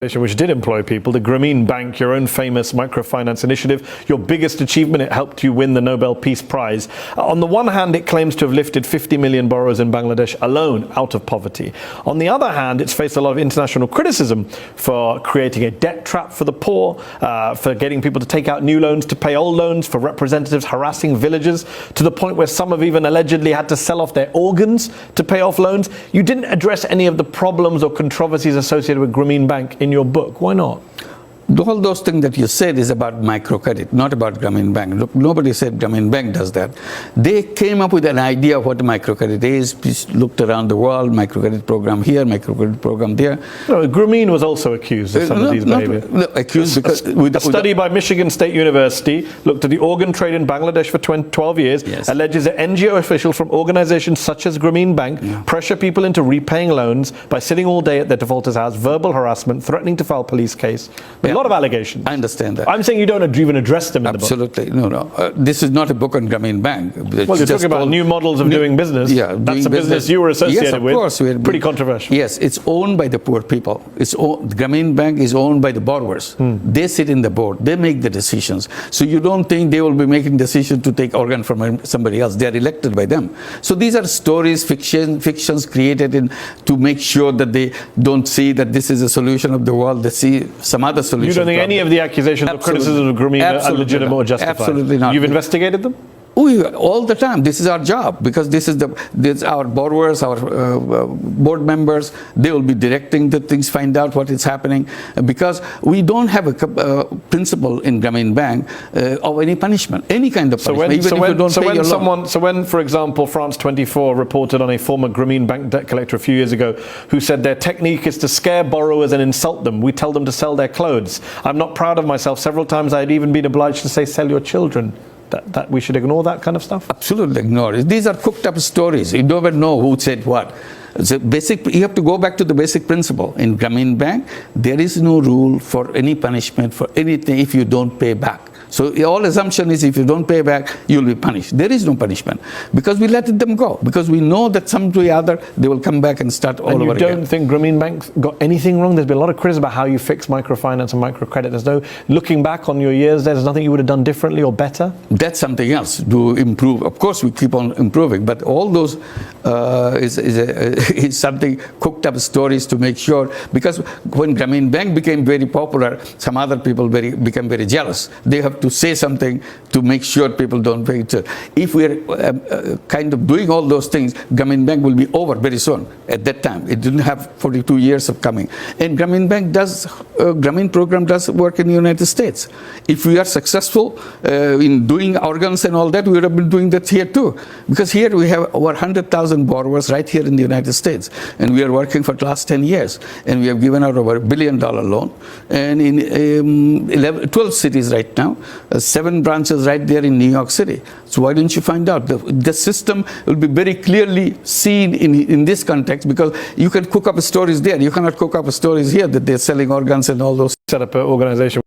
Which did employ people, the Grameen Bank, your own famous microfinance initiative, your biggest achievement, it helped you win the Nobel Peace Prize. On the one hand, it claims to have lifted 50 million borrowers in Bangladesh alone out of poverty. On the other hand, it's faced a lot of international criticism for creating a debt trap for the poor, for getting people to take out new loans to pay old loans, for representatives harassing villagers, to the point where some have even allegedly had to sell off their organs to pay off loans. You didn't address any of the problems or controversies associated with Grameen Bank in your book. Why not? All those things that you said is about microcredit, not about Grameen Bank. Look, nobody said Grameen Bank does that. They came up with an idea of what microcredit is. We looked around the world, microcredit program here, microcredit program there. No, Grameen was also accused of some of these behaviors. Accused because a study by Michigan State University looked at the organ trade in Bangladesh for 12 years, yes, alleges that NGO officials from organizations such as Grameen Bank pressure people into repaying loans by sitting all day at their defaulter's house, verbal harassment, threatening to file police case. A lot of allegations. I understand that. I'm saying you don't even address them in Absolutely. the book. No. This is not a book on Grameen Bank. Well, you're talking about new models of doing business. Yeah, that's a business you were associated with. Yes, of course. Pretty controversial. Yes, it's owned by the poor people. Grameen Bank is owned by the borrowers. They sit in the board. They make the decisions. So you don't think they will be making decisions to take organ from somebody else. They are elected by them. So these are stories, fictions created to make sure that they don't see that this is a solution of the world. They see some other solution. You don't think any of the accusations or criticisms of Grameen are legitimate or justified? Absolutely not. You've investigated them? All the time. This is our job, because this is our borrowers, our board members. They will be directing the things, find out what is happening, because we don't have a principle in Grameen Bank of any punishment, any kind of punishment. So when, for example, France 24 reported on a former Grameen Bank debt collector a few years ago who said their technique is to scare borrowers and insult them. We tell them to sell their clothes. I'm not proud of myself. Several times I had even been obliged to say, sell your children. That we should ignore that kind of stuff? Absolutely ignore it. These are cooked up stories. You never know who said what. You have to go back to the basic principle. In Grameen Bank, there is no rule for any punishment for anything if you don't pay back. So all assumption is if you don't pay back, you'll be punished. There is no punishment, because we let them go, because we know that some way or other they will come back and start all over again. And you don't think Grameen Bank got anything wrong? There's been a lot of criticism about how you fix microfinance and microcredit. There's no, looking back on your years, there's nothing you would have done differently or better? That's something else to improve. Of course, we keep on improving, but all those is something cooked up stories to make sure, because when Grameen Bank became very popular, some other people became very jealous. They have to say something to make sure people don't pay it. If we're kind of doing all those things, Grameen Bank will be over very soon. At that time, it didn't have 42 years of coming. And Grameen program does work in the United States. If we are successful in doing organs and all that, we would have been doing that here too. Because here we have over 100,000 borrowers right here in the United States. And we are working for the last 10 years. And we have given out over $1 billion loan. And in 12 cities right now, 7 branches right there in New York City. So why don't you find out? The system will be very clearly seen in this context, because you can cook up stories there. You cannot cook up stories here that they're selling organs and all those. Set up an organization